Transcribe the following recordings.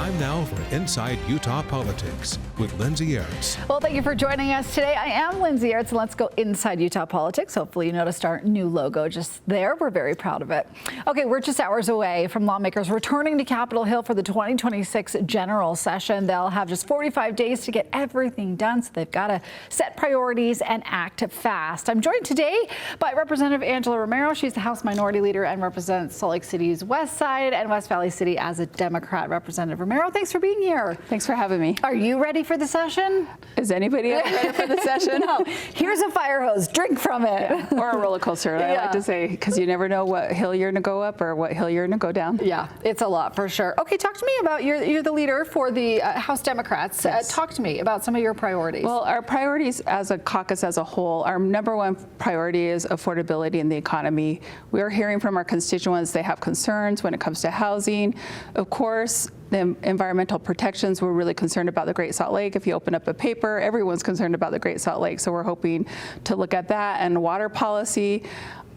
Time now for Inside Utah Politics with Lindsay. Well, thank you for joining us today. I am Lindsay, and let's go inside Utah politics. Hopefully you noticed our new logo just there. We're very proud of it. Okay, we're just hours away from lawmakers returning to Capitol Hill for the 2026 general session. They'll have just 45 days to get everything done, so they've got to set priorities and act fast. I'm joined today by Representative Angela Romero. She's the House Minority Leader and represents Salt Lake City's West Side and West Valley City as a Democrat. Representative Romero, thanks for being here. Thanks for having me. Are you ready for the session? Is anybody ever ready for the session? No. Here's a fire hose. Drink from it. Yeah. Or a roller coaster, I like to say, because you never know what hill you're going to go up or what hill you're going to go down. Yeah, it's a lot for sure. Okay, talk to me about, you're the leader for the House Democrats. Yes. Talk to me about some of your priorities. Well, our priorities as a caucus as a whole, our number one priority is affordability in the economy. We are hearing from our constituents they have concerns when it comes to housing. Of course, the environmental protections, we're really concerned about the Great Salt Lake. If you open up a paper, everyone's concerned about the Great Salt Lake. So we're hoping to look at that, and water policy.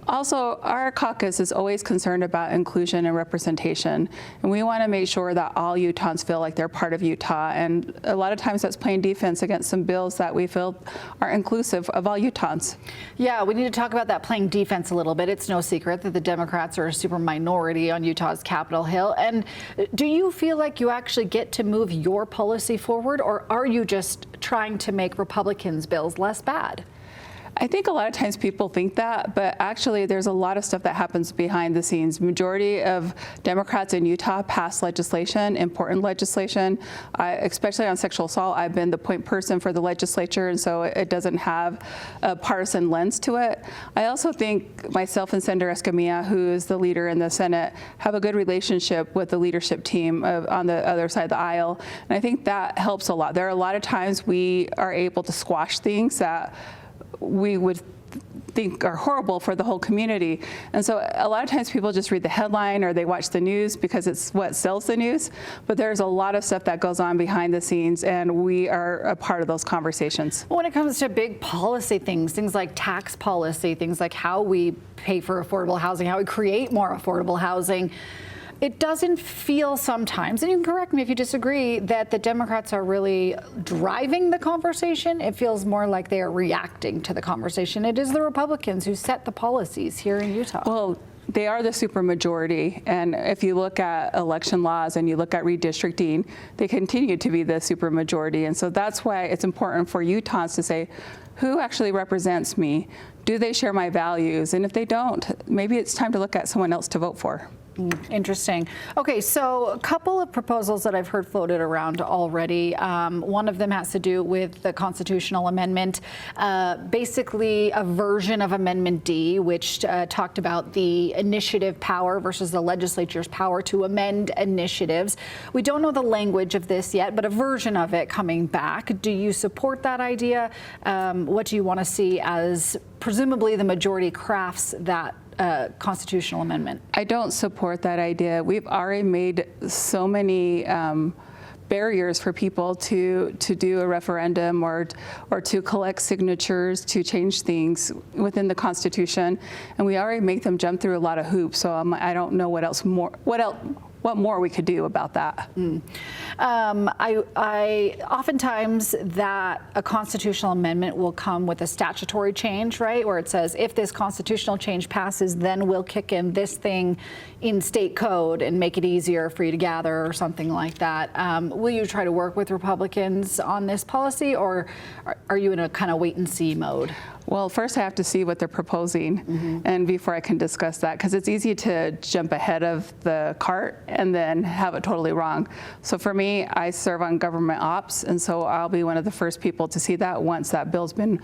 Also, our caucus is always concerned about inclusion and representation, and we want to make sure that all Utahns feel like they're part of Utah, and a lot of times that's playing defense against some bills that we feel are inclusive of all Utahns. Yeah, we need to talk about that playing defense a little bit. It's no secret that the Democrats are a super minority on Utah's Capitol Hill, and do you feel like you actually get to move your policy forward, or are you just trying to make Republicans' bills less bad? I think a lot of times people think that, but actually there's a lot of stuff that happens behind the scenes. Majority of Democrats in Utah pass legislation, important legislation, especially on sexual assault. I've been the point person for the legislature, and so it doesn't have a partisan lens to it. I also think myself and Senator Escamilla, who is the leader in the Senate, have a good relationship with the leadership team on the other side of the aisle, and I think that helps a lot. There are a lot of times we are able to squash things that we would think are horrible for the whole community. And so a lot of times people just read the headline or they watch the news because it's what sells the news. But there's a lot of stuff that goes on behind the scenes, and we are a part of those conversations. When it comes to big policy things like tax policy, things like how we pay for affordable housing, how we create more affordable housing, it doesn't feel sometimes, and you can correct me if you disagree, that the Democrats are really driving the conversation. It feels more like they are reacting to the conversation. It is the Republicans who set the policies here in Utah. Well, they are the supermajority, and if you look at election laws and you look at redistricting, they continue to be the supermajority, and so that's why it's important for Utahns to say, who actually represents me? Do they share my values? And if they don't, maybe it's time to look at someone else to vote for. Interesting. Okay, so a couple of proposals that I've heard floated around already. One of them has to do with the constitutional amendment, basically a version of Amendment D, which talked about the initiative power versus the legislature's power to amend initiatives. We don't know the language of this yet, but a version of it coming back. Do you support that idea? What do you want to see as presumably the majority crafts that constitutional amendment? I don't support that idea. We've already made so many barriers for people to do a referendum or to collect signatures to change things within the Constitution, and we already make them jump through a lot of hoops. So I don't know what more we could do about that. I oftentimes that a constitutional amendment will come with a statutory change, right? Where it says, if this constitutional change passes, then we'll kick in this thing in state code and make it easier for you to gather or something like that. Will you try to work with Republicans on this policy, or are you in a kind of wait and see mode? Well, first I have to see what they're proposing, and before I can discuss that, because it's easy to jump ahead of the cart and then have it totally wrong. So for me, I serve on government ops, and so I'll be one of the first people to see that once that bill's been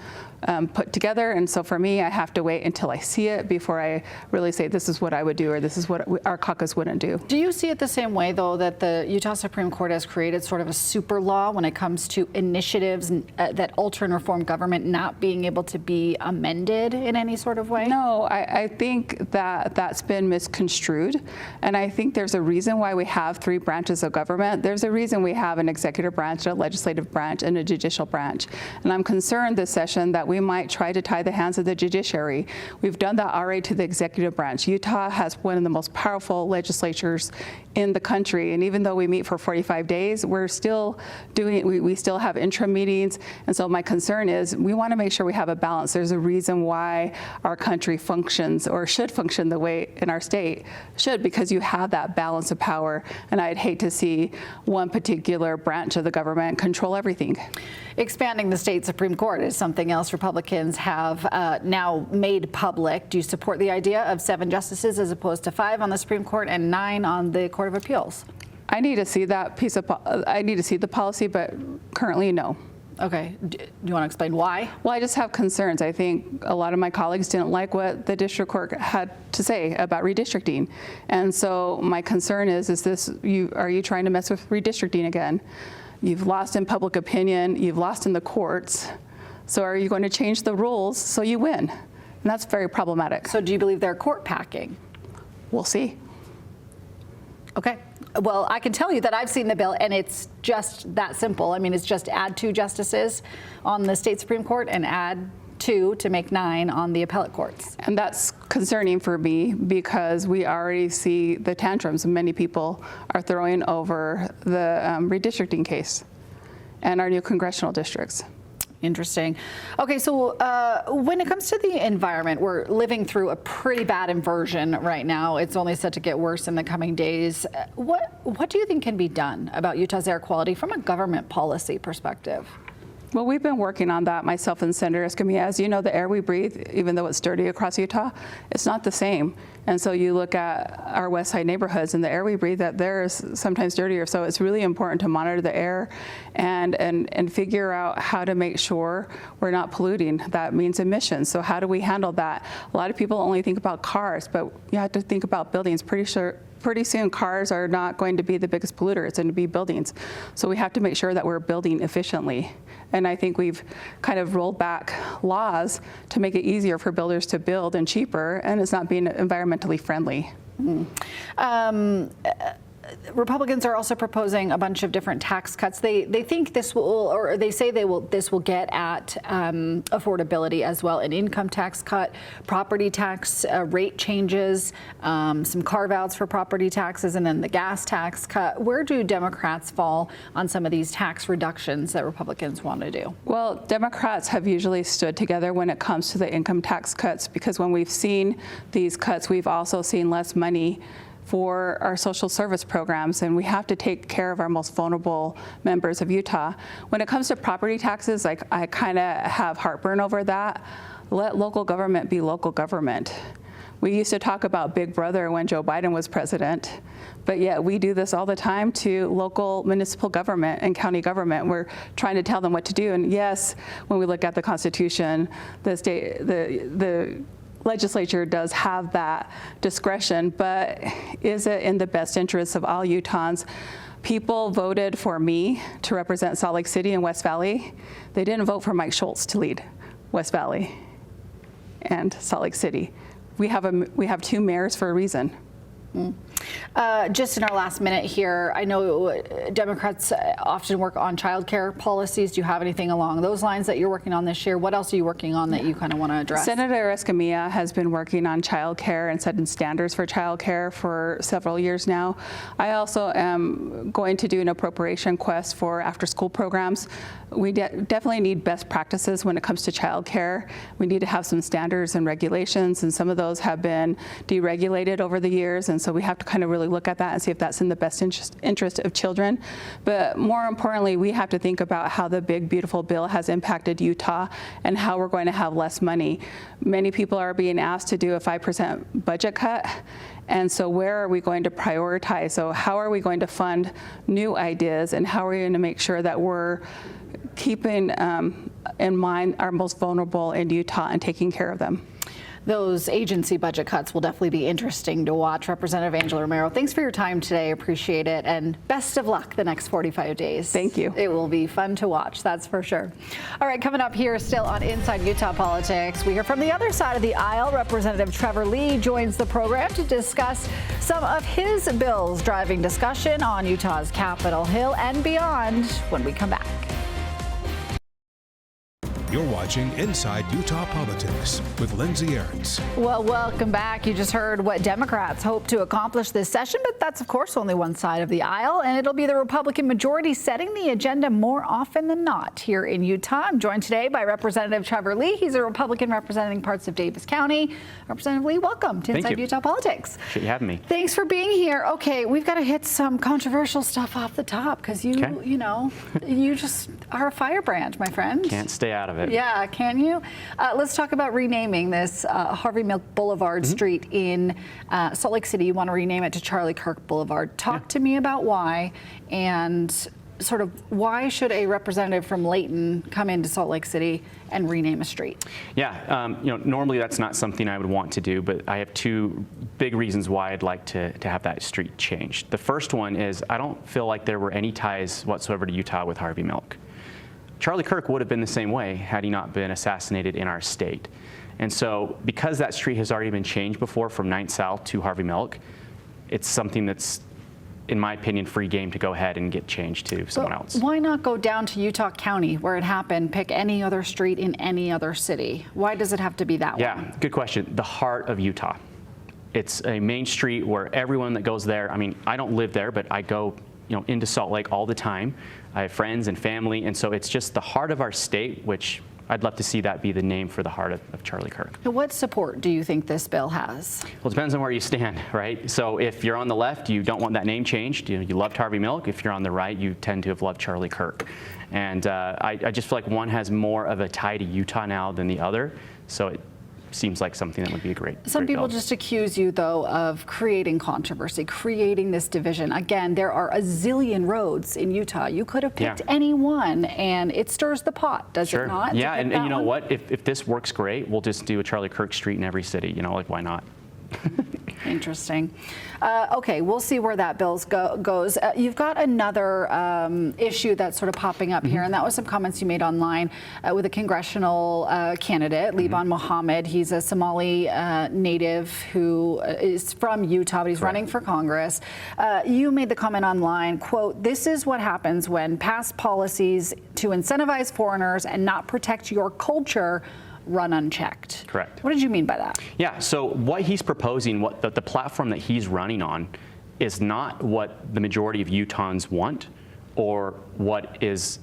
put together. And so for me, I have to wait until I see it before I really say this is what I would do or this is what our caucus wouldn't do. Do you see it the same way, though, that the Utah Supreme Court has created sort of a super law when it comes to initiatives that alter and reform government not being able to be amended in any sort of way? No, I think that that's been misconstrued, and I think there's a reason why we have three branches of government. There's a reason we have an executive branch, a legislative branch, and a judicial branch. And I'm concerned this session that we might try to tie the hands of the judiciary. We've done that already to the executive branch. Utah has one of the most powerful legislatures in the country. And even though we meet for 45 days, we're still doing, we still have intra meetings. And so my concern is we want to make sure we have a balance. There's a reason why our country functions or should function the way in our state should, because you have that balance of power. And I'd hate to see one particular branch of the government control everything. Expanding the state Supreme Court is something else Republicans have now made public. Do you support the idea of 7 justices as opposed to 5 on the Supreme Court and 9 on the Court of Appeals? I need to see that piece of, I need to see the policy, but currently no. Okay. Do you want to explain why? Well, I just have concerns. I think a lot of my colleagues didn't like what the district court had to say about redistricting. And so my concern is this, are you trying to mess with redistricting again? You've lost in public opinion, you've lost in the courts. So are you going to change the rules so you win? And that's very problematic. So do you believe they're court packing? We'll see. Okay. Well, I can tell you that I've seen the bill, and it's just that simple. I mean, it's just add 2 justices on the state Supreme Court and add 2 to make 9 on the appellate courts. And that's concerning for me because we already see the tantrums many people are throwing over the redistricting case and our new congressional districts. Interesting. Okay, so when it comes to the environment, we're living through a pretty bad inversion right now. It's only set to get worse in the coming days. What do you think can be done about Utah's air quality from a government policy perspective? Well, we've been working on that, myself and Senator Escamilla. As you know, the air we breathe, even though it's dirty across Utah, it's not the same. And so you look at our west side neighborhoods and the air we breathe, that there is sometimes dirtier. So it's really important to monitor the air and figure out how to make sure we're not polluting. That means emissions. So how do we handle that? A lot of people only think about cars, but you have to think about buildings. Pretty soon cars are not going to be the biggest polluter, it's going to be buildings. So we have to make sure that we're building efficiently. And I think we've kind of rolled back laws to make it easier for builders to build and cheaper, and it's not being environmentally friendly. Republicans are also proposing a bunch of different tax cuts. They think this will, or they say this will get at affordability as well. An income tax cut, property tax rate changes, some carve-outs for property taxes, and then the gas tax cut. Where do Democrats fall on some of these tax reductions that Republicans want to do? Well, Democrats have usually stood together when it comes to the income tax cuts, because when we've seen these cuts, we've also seen less money for our social service programs, and we have to take care of our most vulnerable members of Utah. When it comes to property taxes, I kind of have heartburn over that. Let local government be local government. We used to talk about Big Brother when Joe Biden was president, but yet we do this all the time to local municipal government and county government. We're trying to tell them what to do. And yes, when we look at the Constitution, the legislature does have that discretion, but is it in the best interest of all Utahns? People voted for me to represent Salt Lake City and West Valley. They didn't vote for Mike Schultz to lead West Valley and Salt Lake City. We have 2 mayors for a reason. Just in our last minute here, I know Democrats often work on child care policies. Do you have anything along those lines that you're working on this year? What else are you working on that you kind of want to address? Senator Escamilla has been working on child care and setting standards for child care for several years now. I also am going to do an appropriation request for after-school programs. We definitely need best practices when it comes to child care. We need to have some standards and regulations, and some of those have been deregulated over the years, and so we have to kind of really look at that and see if that's in the best interest of children. But more importantly, we have to think about how the big, beautiful bill has impacted Utah and how we're going to have less money. Many people are being asked to do a 5% budget cut. And so where are we going to prioritize? So how are we going to fund new ideas, and how are we going to make sure that we're keeping in mind our most vulnerable in Utah and taking care of them? Those agency budget cuts will definitely be interesting to watch. Representative Angela Romero, thanks for your time today. Appreciate it. And best of luck the next 45 days. Thank you. It will be fun to watch, that's for sure. All right, coming up here still on Inside Utah Politics, we hear from the other side of the aisle. Representative Trevor Lee joins the program to discuss some of his bills driving discussion on Utah's Capitol Hill and beyond when we come back. You're watching Inside Utah Politics with Lindsay Ahrens. Well, welcome back. You just heard what Democrats hope to accomplish this session, but that's, of course, only one side of the aisle, and it'll be the Republican majority setting the agenda more often than not here in Utah. I'm joined today by Representative Trevor Lee. He's a Republican representing parts of Davis County. Representative Lee, welcome to Inside Utah Politics. Appreciate you having me. Thanks for being here. Okay, we've got to hit some controversial stuff off the top because you just are a firebrand, my friend. Can't stay out of it. Yeah, can you? Let's talk about renaming this Harvey Milk Boulevard street in Salt Lake City. You want to rename it to Charlie Kirk Boulevard. Talk to me about why, and sort of why should a representative from Layton come into Salt Lake City and rename a street? Yeah, normally that's not something I would want to do, but I have two big reasons why I'd like to have that street changed. The first one is I don't feel like there were any ties whatsoever to Utah with Harvey Milk. Charlie Kirk would have been the same way had he not been assassinated in our state. And so because that street has already been changed before from 9th South to Harvey Milk, it's something that's, in my opinion, free game to go ahead and get changed to someone else. Why not go down to Utah County where it happened, pick any other street in any other city? Why does it have to be that one? Yeah, good question. The heart of Utah. It's a main street where everyone that goes there, I mean, I don't live there, but I go into Salt Lake all the time. I have friends and family, and so it's just the heart of our state, which I'd love to see that be the name for the heart of Charlie Kirk. What support do you think this bill has? Well, it depends on where you stand, right? So if you're on the left, you don't want that name changed. You loved Harvey Milk. If you're on the right, you tend to have loved Charlie Kirk. And I just feel like one has more of a tie to Utah now than the other, so it seems like something that would be a great Some people bill. just accuse you, though, of creating controversy, creating this division. Again, there are a zillion roads in Utah. You could have picked any one, and it stirs the pot, does it not? Yeah, and you know what? If this works great, we'll just do a Charlie Kirk street in every city. Why not? Interesting. Okay, we'll see where that bill goes. You've got another issue that's sort of popping up here, and that was some comments you made online with a congressional candidate, Liban Mohamed. He's a Somali native who is from Utah, but he's running for Congress. You made the comment online, quote, "This is what happens when past policies to incentivize foreigners and not protect your culture run unchecked." Correct. What did you mean by that? Yeah, so what he's proposing, what the platform that he's running on, is not what the majority of Utahns want or what has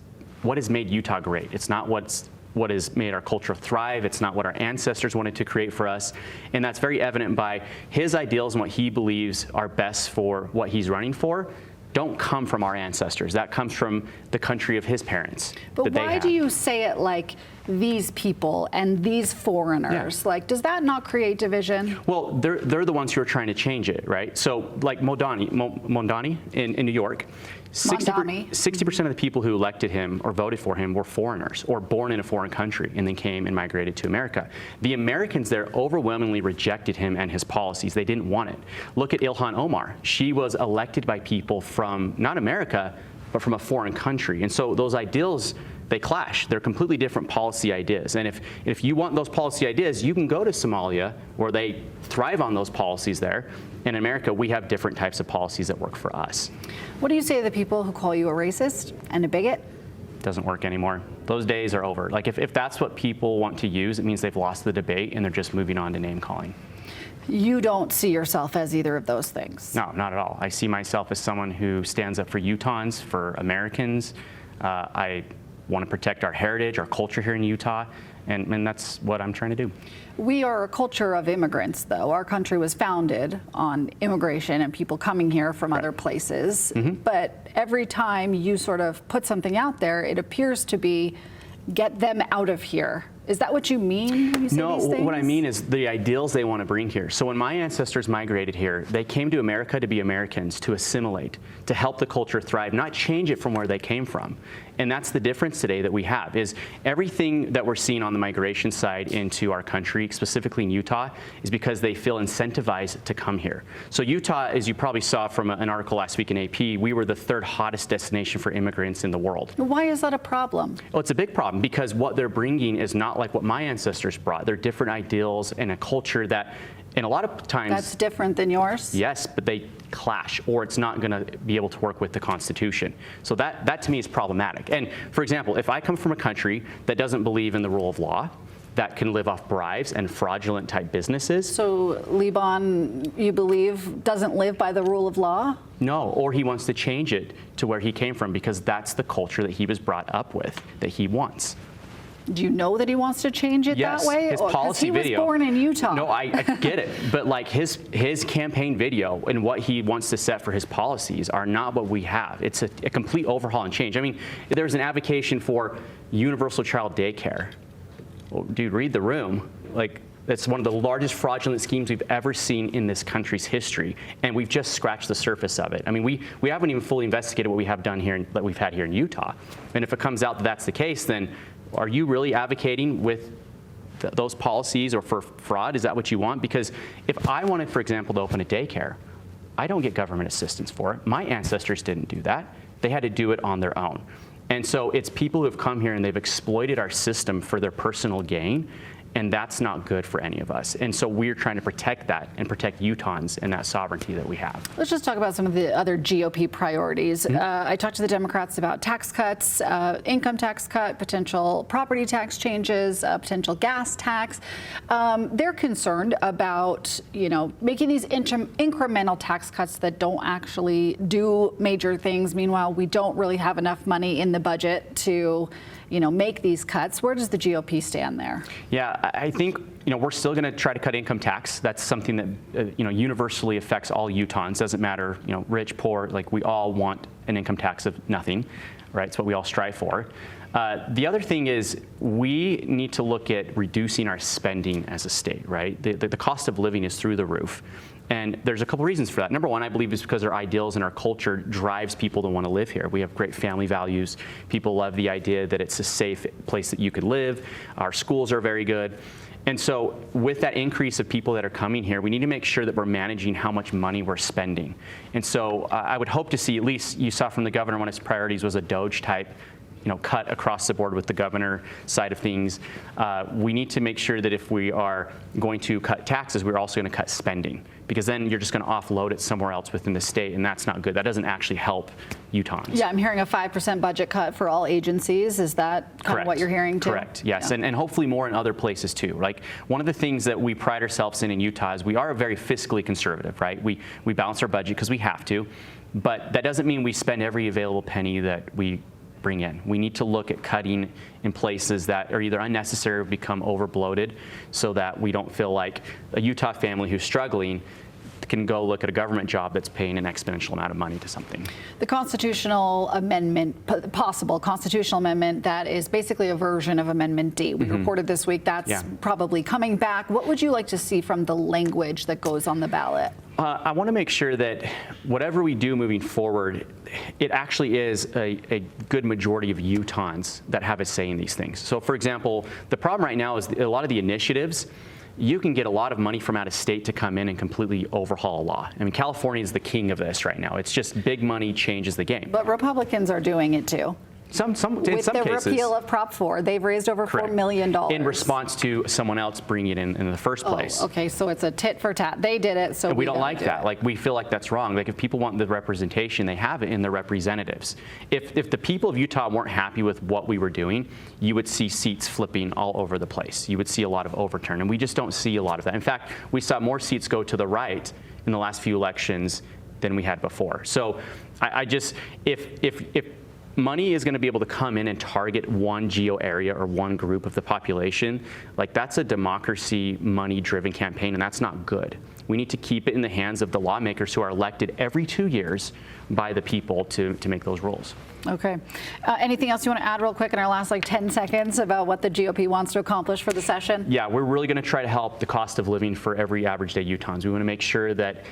made Utah great. It's not what has made our culture thrive. It's not what our ancestors wanted to create for us. And that's very evident by his ideals and what he believes are best for what he's running for don't come from our ancestors. That comes from the country of his parents. But why do you say it like these people and these foreigners? Yeah. Like, does that not create division? Well, they're the ones who are trying to change it, right? So like Mondani in New York, 60% of the people who elected him or voted for him were foreigners or born in a foreign country and then came and migrated to America. The Americans there overwhelmingly rejected him and his policies. They didn't want it. Look at Ilhan Omar. She was elected by people from not America, but from a foreign country. And so those ideals, they clash. They're completely different policy ideas. And if you want those policy ideas, you can go to Somalia where they thrive on those policies there. In America, we have different types of policies that work for us. What do you say to the people who call you a racist and a bigot? Doesn't work anymore. Those days are over. Like if that's what people want to use, it means they've lost the debate and they're just moving on to name calling. You don't see yourself as either of those things? No, not at all. I see myself as someone who stands up for Utahns, for Americans. I want to protect our heritage, our culture here in Utah, and that's what I'm trying to do. We are a culture of immigrants, though. Our country was founded on immigration and people coming here from other places. But every time you sort of put something out there, it appears to be get them out of here. Is that what you mean when you say these things? What I mean is the ideals they want to bring here. So when my ancestors migrated here, they came to America to be Americans, to assimilate, to help the culture thrive, not change it from where they came from. And that's the difference today that we have, is everything that we're seeing on the migration side into our country, specifically in Utah, is because they feel incentivized to come here. So Utah, as you probably saw from an article last week in AP, we were the third hottest destination for immigrants in the world. Why is that a problem? Well, it's a big problem because what they're bringing is not like what my ancestors brought. They're different ideals and a culture that And a lot of times... That's different than yours? Yes, but they clash, or it's not going to be able to work with the Constitution. So that to me is problematic. And for example, if I come from a country that doesn't believe in the rule of law, that can live off bribes and fraudulent type businesses. So Liban, you believe, doesn't live by the rule of law? No, or he wants to change it to where he came from because that's the culture that he was brought up with, that he wants. Do you know that he wants to change it that way? Yes, his policy video. He was born in Utah. No, I get it. But like his campaign video and what he wants to set for his policies are not what we have. It's a complete overhaul and change. I mean, there's an advocacy for universal child daycare. Well, dude, read the room. Like, that's one of the largest fraudulent schemes we've ever seen in this country's history, and we've just scratched the surface of it. I mean, we haven't even fully investigated what we have done here, that we've had here in Utah. And if it comes out that that's the case, then are you really advocating with those policies or for fraud? Is that what you want? Because if I wanted, for example, to open a daycare, I don't get government assistance for it. My ancestors didn't do that. They had to do it on their own. And so it's people who have come here and they've exploited our system for their personal gain, and that's not good for any of us. And so we're trying to protect that and protect Utahns and that sovereignty that we have. Let's just talk about some of the other GOP priorities. I talked to the Democrats about tax cuts, income tax cut, potential property tax changes, potential gas tax. They're concerned about, making these incremental tax cuts that don't actually do major things. Meanwhile, we don't really have enough money in the budget to make these cuts. Where does the GOP stand there? Yeah, I think, we're still going to try to cut income tax. That's something that, universally affects all Utahns. Doesn't matter, rich, poor, like we all want an income tax of nothing, right? It's what we all strive for. The other thing is we need to look at reducing our spending as a state, right? The cost of living is through the roof. And there's a couple reasons for that. Number one, I believe is because our ideals and our culture drives people to want to live here. We have great family values. People love the idea that it's a safe place that you could live. Our schools are very good. And so with that increase of people that are coming here, we need to make sure that we're managing how much money we're spending. And so I would hope to see, at least you saw from the governor, one of his priorities was a Doge type cut across the board with the governor side of things. We need to make sure that if we are going to cut taxes, we're also going to cut spending, because then you're just going to offload it somewhere else within the state, and that's not good. That doesn't actually help Utahns. Yeah, I'm hearing a 5% budget cut for all agencies. Is that kind of what you're hearing too? Correct, yes, yeah. And hopefully more in other places too. Like, one of the things that we pride ourselves in Utah is we are very fiscally conservative, right? We balance our budget because we have to, but that doesn't mean we spend every available penny that we bring in. We need to look at cutting in places that are either unnecessary or become over bloated, so that we don't feel like a Utah family who's struggling can go look at a government job that's paying an exponential amount of money to something. The constitutional amendment, possible constitutional amendment, that is basically a version of Amendment D. We reported this week that's probably coming back. What would you like to see from the language that goes on the ballot? I want to make sure that whatever we do moving forward, it actually is a good majority of Utahns that have a say in these things. So, for example, the problem right now is a lot of the initiatives, you can get a lot of money from out of state to come in and completely overhaul a law. I mean, California is the king of this right now. It's just big money changes the game. But Republicans are doing it too. In some With the cases, repeal of Prop 4, they've raised over $4 million. In response to someone else bringing it in the first place. Okay, so it's a tit for tat. They did it, so we don't like that. Like, we feel like that's wrong. Like, if people want the representation, they have it in their representatives. If the people of Utah weren't happy with what we were doing, you would see seats flipping all over the place. You would see a lot of overturn, and we just don't see a lot of that. In fact, we saw more seats go to the right in the last few elections than we had before. So I just, if money is going to be able to come in and target one geo area or one group of the population, like, that's a democracy money-driven campaign, and that's not good. We need to keep it in the hands of the lawmakers who are elected every 2 years by the people to make those rules. Okay. Anything else you want to add real quick in our last 10 seconds about what the GOP wants to accomplish for the session? Yeah, we're really going to try to help the cost of living for every average day Utahns. We want to make sure that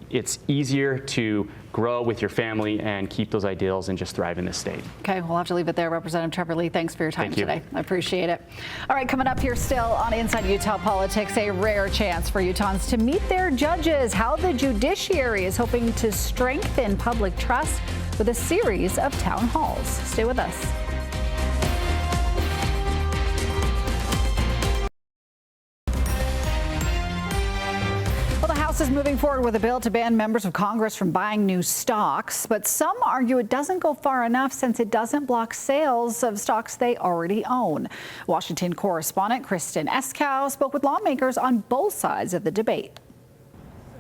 it's easier to grow with your family and keep those ideals and just thrive in this state. Okay, we'll have to leave it there. Representative Trevor Lee, thanks for your time today. I appreciate it. All right, coming up here still on Inside Utah Politics, a rare chance for Utahns to meet their judges, how the judiciary is hoping to strengthen public trust with a series of town halls. Stay with us. House is moving forward with a bill to ban members of Congress from buying new stocks, but some argue it doesn't go far enough since it doesn't block sales of stocks they already own. Washington correspondent Kristen Eskow spoke with lawmakers on both sides of the debate.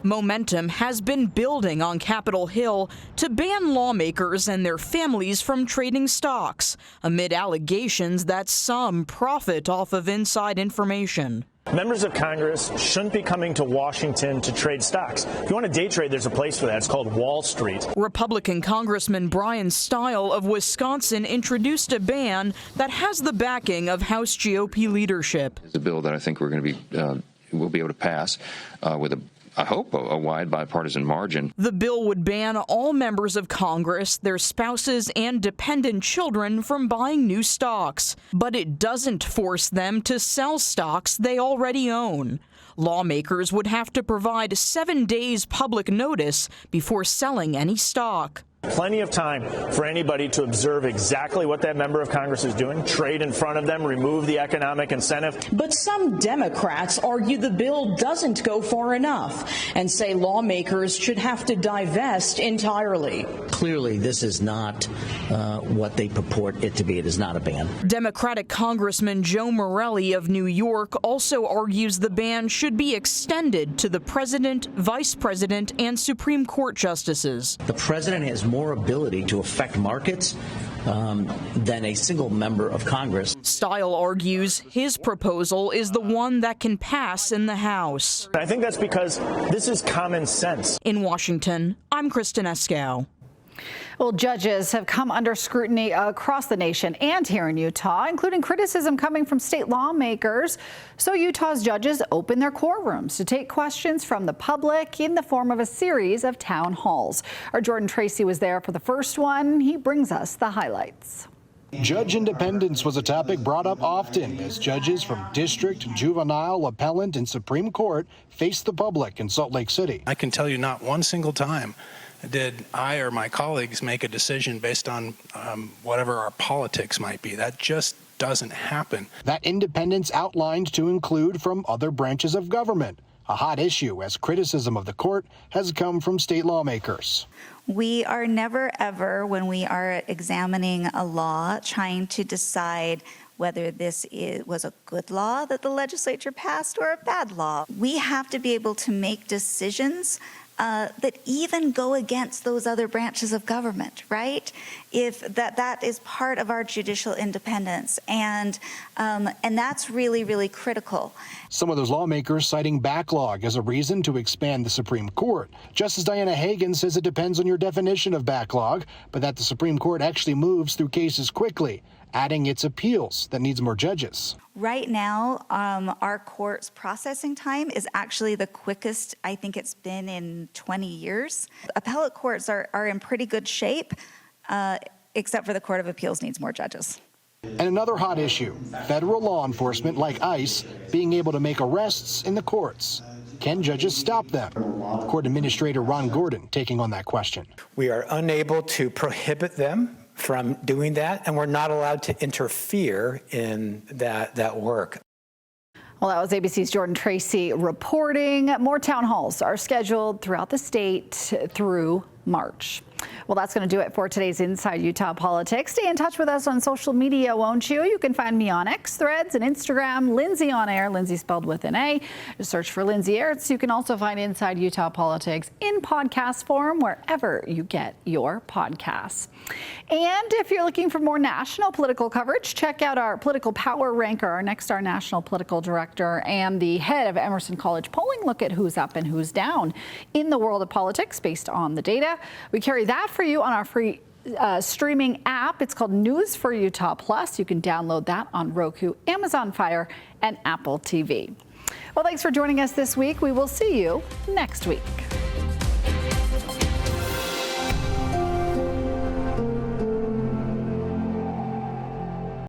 Momentum has been building on Capitol Hill to ban lawmakers and their families from trading stocks, amid allegations that some profit off of inside information. Members of Congress shouldn't be coming to Washington to trade stocks. If you want to day trade, there's a place for that. It's called Wall Street. Republican Congressman Brian Stile of Wisconsin introduced a ban that has the backing of House GOP leadership. It's a bill that I think we'll be able to pass with I hope a wide bipartisan margin. The bill would ban all members of Congress, their spouses, and dependent children from buying new stocks. But it doesn't force them to sell stocks they already own. Lawmakers would have to provide 7 days public notice before selling any stock. Plenty of time for anybody to observe exactly what that member of Congress is doing, trade in front of them, remove the economic incentive. But some Democrats argue the bill doesn't go far enough and say lawmakers should have to divest entirely. Clearly, this is not what they purport it to be. It is not a ban. Democratic Congressman Joe Morelli of New York also argues the ban should be extended to the president, vice president, and Supreme Court justices. The president has more ability to affect markets than a single member of Congress. Stile argues his proposal is the one that can pass in the House. I think that's because this is common sense. In Washington, I'm Kristen Eskow. Well, judges have come under scrutiny across the nation and here in Utah, including criticism coming from state lawmakers. So Utah's judges open their courtrooms to take questions from the public in the form of a series of town halls. Our Jordan Tracy was there for the first one. He brings us the highlights. Judge independence was a topic brought up often as judges from district, juvenile, appellant, and Supreme Court faced the public in Salt Lake City. I can tell you not one single time did I or my colleagues make a decision based on whatever our politics might be. That just doesn't happen. That independence outlined to include from other branches of government, a hot issue as criticism of the court has come from state lawmakers. We are never, ever, when we are examining a law, trying to decide whether this was a good law that the legislature passed or a bad law. We have to be able to make decisions that even go against those other branches of government, right? If that is part of our judicial independence, and that's really, really critical. Some of those lawmakers citing backlog as a reason to expand the Supreme Court. Justice Diana Hagan says it depends on your definition of backlog, but that the Supreme Court actually moves through cases quickly, adding its appeals that needs more judges. Right now, our court's processing time is actually the quickest I think it's been in 20 years. Appellate courts are in pretty good shape, except for the Court of Appeals needs more judges. And another hot issue, federal law enforcement like ICE being able to make arrests in the courts. Can judges stop them? Court Administrator Ron Gordon taking on that question. We are unable to prohibit them from doing that, and we're not allowed to interfere in that work. Well, that was ABC's Jordan Tracy reporting. More town halls are scheduled throughout the state through March. Well, that's going to do it for today's Inside Utah Politics. Stay in touch with us on social media, won't you? You can find me on X, Threads, and Instagram, Lindsay on Air, Lindsay spelled with an A. Just search for Lindsay Aerts. You can also find Inside Utah Politics in podcast form wherever you get your podcasts. And if you're looking for more national political coverage, check out our Political Power Ranker, our Nexstar National Political Director and the head of Emerson College Polling. Look at who's up and who's down in the world of politics based on the data. We carry that for you on our free streaming app. It's called News for Utah Plus. You can download that on Roku, Amazon Fire, and Apple TV. Well, thanks for joining us this week. We will see you next week.